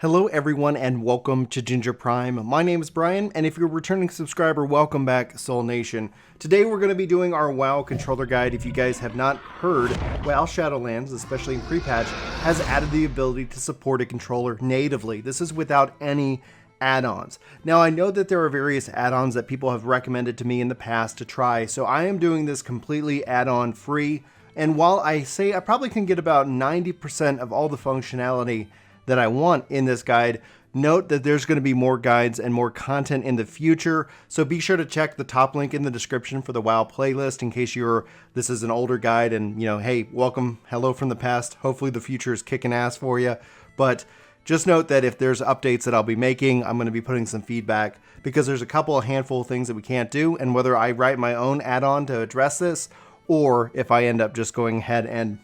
Hello everyone and welcome to Ginger Prime. My name is Brian, and if you're a returning subscriber, welcome back, Soul Nation. Today we're going to be doing our WoW controller guide. If you guys have not heard, WoW Shadowlands, especially in pre-patch, has added the ability to support a controller natively. This is without any add-ons. Now I know that there are various add-ons that people have recommended to me in the past to try, so I am doing this completely add-on free. And while I say I probably can get about 90% of all the functionality that I want in this guide, note that there's going to be more guides and more content in the future, so be sure to check the top link in the description for the WoW playlist in case this is an older guide and, hey, welcome, hello from the past. Hopefully the future is kicking ass for you, but just note that if there's updates that I'll be making, I'm going to be putting some feedback because there's a handful of things that we can't do, and whether I write my own add-on to address this or if I end up just going ahead and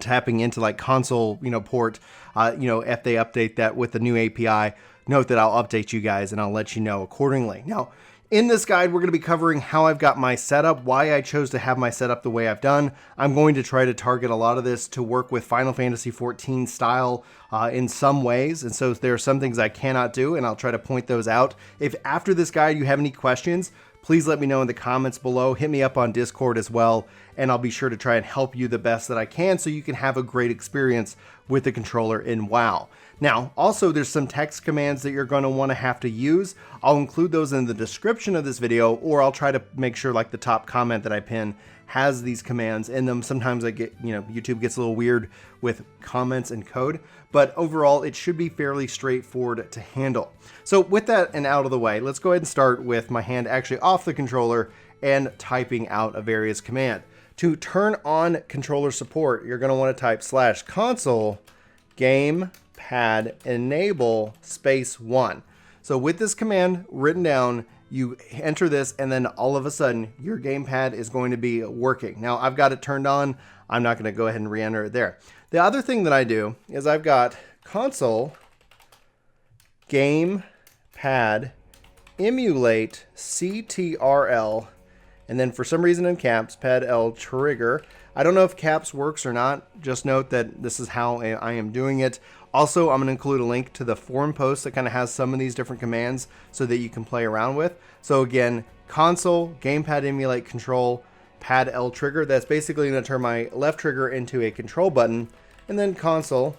tapping into like console, port, if they update that with the new API, note that I'll update you guys and I'll let you know accordingly. Now, in this guide, we're going to be covering how I've got my setup, why I chose to have my setup the way I've done. I'm going to try to target a lot of this to work with Final Fantasy XIV style in some ways. And so there are some things I cannot do, and I'll try to point those out. If after this guide you have any questions, please let me know in the comments below. Hit me up on Discord as well, and I'll be sure to try and help you the best that I can so you can have a great experience with the controller in WoW. Now, also there's some text commands that you're going to want to have to use. I'll include those in the description of this video, or I'll try to make sure like the top comment that I pin has these commands in them. Sometimes I get, YouTube gets a little weird with comments and code, but overall it should be fairly straightforward to handle. So with that and out of the way, let's go ahead and start with my hand actually off the controller and typing out a various command. To turn on controller support, you're going to want to type /console GamePadEnable _1. So with this command written down, you enter this, and then all of a sudden your gamepad is going to be working. Now I've got it turned on. I'm not going to go ahead and re-enter it there. The other thing that I do is I've got console GamePadEmulateCtrl, and then for some reason in caps, PADLTRIGGER. I don't know if caps works or not. Just note that this is how I am doing it. Also, I'm going to include a link to the forum post that kind of has some of these different commands so that you can play around with. So again, console GamePadEmulateCtrl PADLTRIGGER. That's basically going to turn my left trigger into a control button, and then console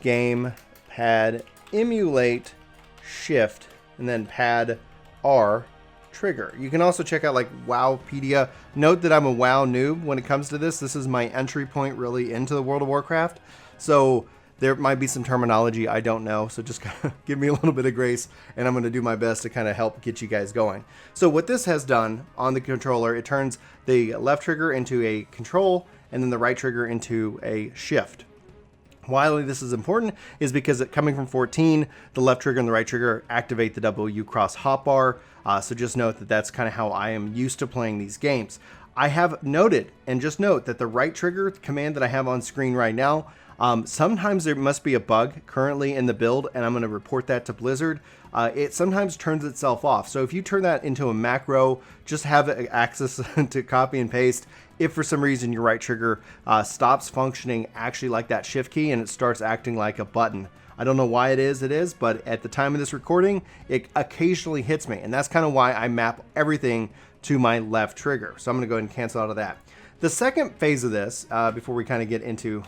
GamePadEmulateShift and then PADRTRIGGER. You can also check out like Wowpedia. Note that I'm a WoW noob when it comes to this. This is my entry point really into the World of Warcraft. So there might be some terminology I don't know. So just kind of give me a little bit of grace, and I'm going to do my best to kind of help get you guys going. So what this has done on the controller, it turns the left trigger into a control and then the right trigger into a shift. Why this is important is because coming from 14, the left trigger and the right trigger activate the W cross hotbar. So just note that that's kind of how I am used to playing these games. I have noted, and just note that the right trigger command that I have on screen right now, sometimes there must be a bug currently in the build, and I'm going to report that to Blizzard. It sometimes turns itself off. So if you turn that into a macro, just have access to copy and paste. If for some reason your right trigger stops functioning actually like that shift key and it starts acting like a button. I don't know why it is, but at the time of this recording, it occasionally hits me. And that's kind of why I map everything to my left trigger. So I'm going to go ahead and cancel out of that. The second phase of this, before we kind of get into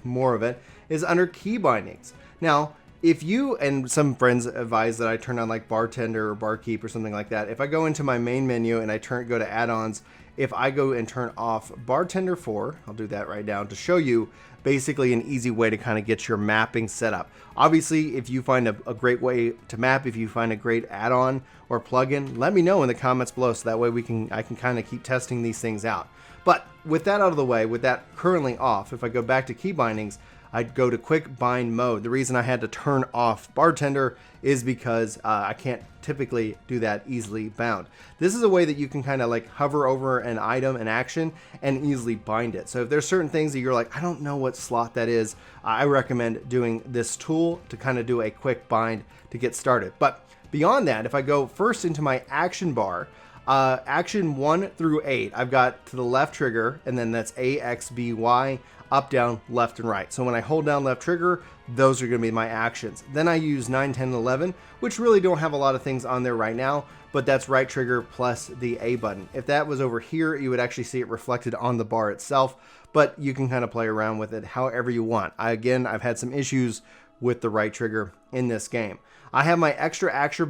more of it, is under key bindings. Now, if you, and some friends advise that I turn on like bartender or barkeep or something like that. If I go into my main menu and I go to add-ons, if I go and turn off bartender 4, I'll do that right now to show you basically an easy way to kind of get your mapping set up. Obviously, if you find a great way to map, if you find a great add-on or plugin, let me know in the comments below so that way I can kind of keep testing these things out. But with that out of the way, with that currently off, if I go back to key bindings, I'd go to quick bind mode. The reason I had to turn off bartender is because I can't typically do that easily bound. This is a way that you can kind of like hover over an item, an action, and easily bind it. So if there's certain things that you're like, I don't know what slot that is, I recommend doing this tool to kind of do a quick bind to get started. But beyond that, if I go first into my action bar, action 1 through 8, I've got to the left trigger, and then that's A, X, B, Y. up, down, left, and right. So when I hold down left trigger, those are going to be my actions. Then I use 9, 10, and 11, which really don't have a lot of things on there right now, but that's right trigger plus the A button. If that was over here, you would actually see it reflected on the bar itself, but you can kind of play around with it however you want. Again, I've had some issues with the right trigger in this game. I have my extra action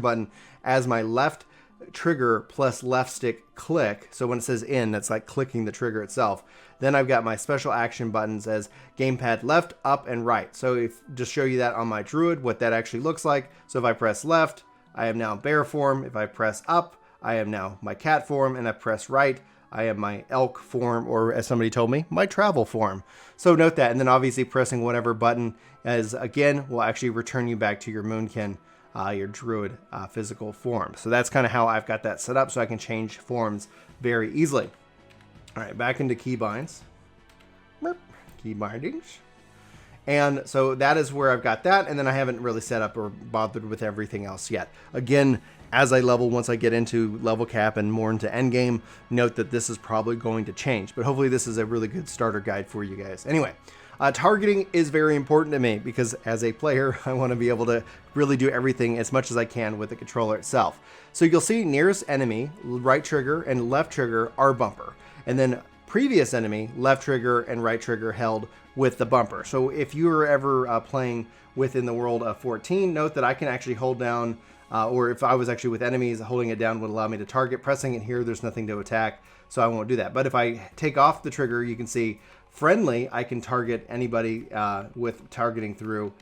button as my left trigger plus left stick click. So when it says in, that's like clicking the trigger itself. Then I've got my special action buttons as gamepad left, up, and right. So if just show you that on my druid, what that actually looks like. So if I press left, I am now bear form. If I press up, I am now my cat form, and I press right, I am my elk form, or as somebody told me, my travel form. So note that, and then obviously pressing whatever button as again will actually return you back to your moonkin, your druid physical form. So that's kind of how I've got that set up, so I can change forms very easily. All right, back into keybinds. Key bindings. And so that is where I've got that, and then I haven't really set up or bothered with everything else yet. Again, as I level, once I get into level cap and more into endgame, note that this is probably going to change, but hopefully this is a really good starter guide for you guys. Anyway, targeting is very important to me because as a player, I want to be able to really do everything as much as I can with the controller itself. So you'll see nearest enemy, right trigger, and left trigger are bumper. And then previous enemy, left trigger and right trigger held with the bumper. So if you are ever playing within the world of 14, note that I can actually hold down, or if I was actually with enemies, holding it down would allow me to target. Pressing it here, there's nothing to attack, so I won't do that. But if I take off the trigger, you can see friendly, I can target anybody with targeting through,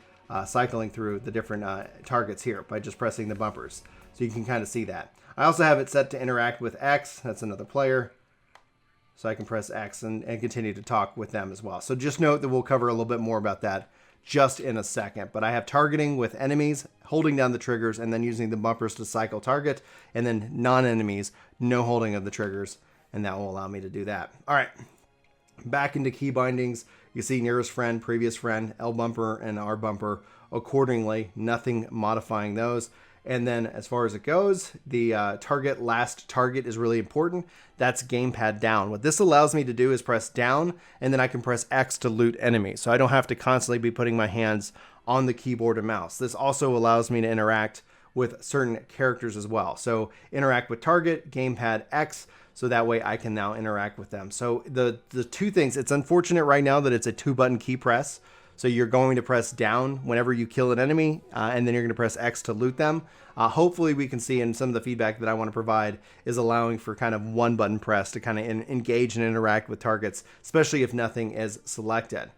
cycling through the different targets here by just pressing the bumpers. So you can kind of see that. I also have it set to interact with X, that's another player. So I can press X and continue to talk with them as well. So just note that we'll cover a little bit more about that just in a second. But I have targeting with enemies, holding down the triggers, and then using the bumpers to cycle target. And then non-enemies, no holding of the triggers. And that will allow me to do that. All right, back into key bindings. You see nearest friend, previous friend, L bumper, and R bumper accordingly. Nothing modifying those. And then as far as it goes, the target last target is really important. That's gamepad down. What this allows me to do is press down, and then I can press X to loot enemies. So I don't have to constantly be putting my hands on the keyboard and mouse. This also allows me to interact with certain characters as well. So interact with target, gamepad X, so that way I can now interact with them. So the two things, it's unfortunate right now that it's a 2-button key press. So you're going to press down whenever you kill an enemy, and then you're going to press X to loot them. Hopefully we can see in some of the feedback that I want to provide is allowing for kind of 1-button press to kind of engage and interact with targets, especially if nothing is selected.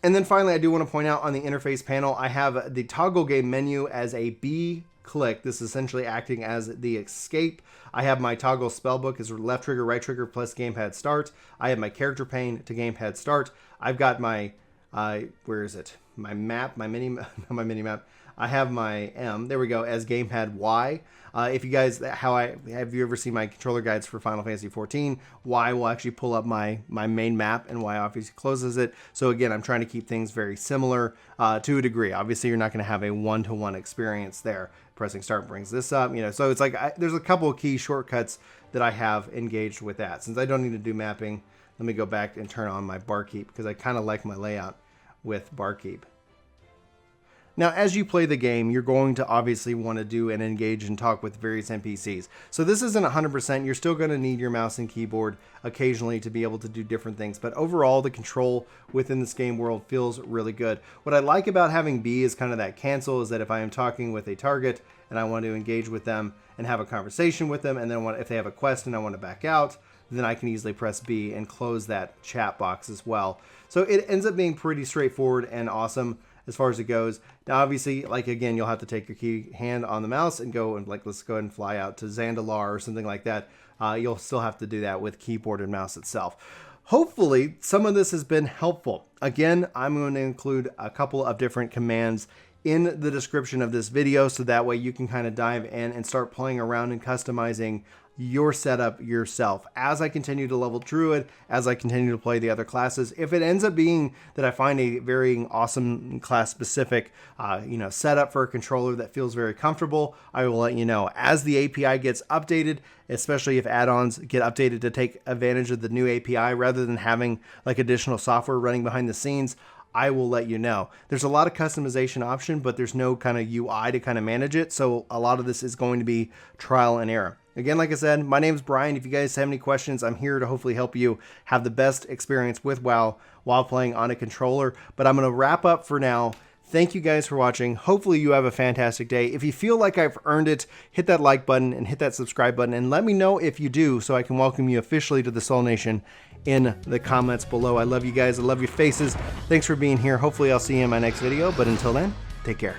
And then finally, I do want to point out on the interface panel, I have the toggle game menu as a B click. This is essentially acting as the escape. I have my toggle spellbook as left trigger, right trigger, plus gamepad start. I have my character pane to gamepad start. I've got my where is it? My map, my mini map. I have my M, there we go, as gamepad Y. If you guys, have you ever seen my controller guides for Final Fantasy XIV? Y will actually pull up my main map, and Y obviously closes it. So again, I'm trying to keep things very similar to a degree. Obviously, you're not going to have a one-to-one experience there. Pressing start brings this up, so it's like there's a couple of key shortcuts that I have engaged with that. Since I don't need to do mapping, let me go back and turn on my barkeep because I kind of like my layout with barkeep. Now, as you play the game, you're going to obviously want to do and engage and talk with various NPCs. So this isn't 100%. You're still going to need your mouse and keyboard occasionally to be able to do different things. But overall, the control within this game world feels really good. What I like about having B is kind of that cancel, is that if I am talking with a target and I want to engage with them and have a conversation with them, and then if they have a quest and I want to back out, then I can easily press B and close that chat box as well. So it ends up being pretty straightforward and awesome as far as it goes. Now, obviously, like again, you'll have to take your hand on the mouse and go and let's go ahead and fly out to Zandalar or something like that. You'll still have to do that with keyboard and mouse itself. Hopefully, some of this has been helpful. Again, I'm going to include a couple of different commands in the description of this video, so that way you can kind of dive in and start playing around and customizing your setup yourself. As I continue to level Druid, as I continue to play the other classes, if it ends up being that I find a very awesome class specific, setup for a controller that feels very comfortable, I will let you know. As the API gets updated, especially if add-ons get updated to take advantage of the new API rather than having like additional software running behind the scenes, I will let you know. There's a lot of customization option, but there's no kind of UI to kind of manage it. So a lot of this is going to be trial and error. Again, like I said, my name's Brian. If you guys have any questions, I'm here to hopefully help you have the best experience with WoW while playing on a controller. But I'm going to wrap up for now. Thank you guys for watching. Hopefully you have a fantastic day. If you feel like I've earned it, hit that like button and hit that subscribe button, and let me know if you do so I can welcome you officially to the Soul Nation in the comments below. I love you guys. I love your faces. Thanks for being here. Hopefully I'll see you in my next video, but until then, take care.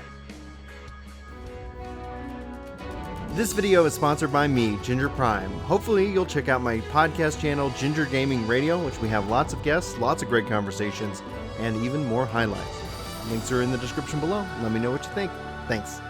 This video is sponsored by me, Ginger Prime. Hopefully you'll check out my podcast channel, Ginger Gaming Radio, which we have lots of guests, lots of great conversations, and even more highlights. Links are in the description below. Let me know what you think. Thanks.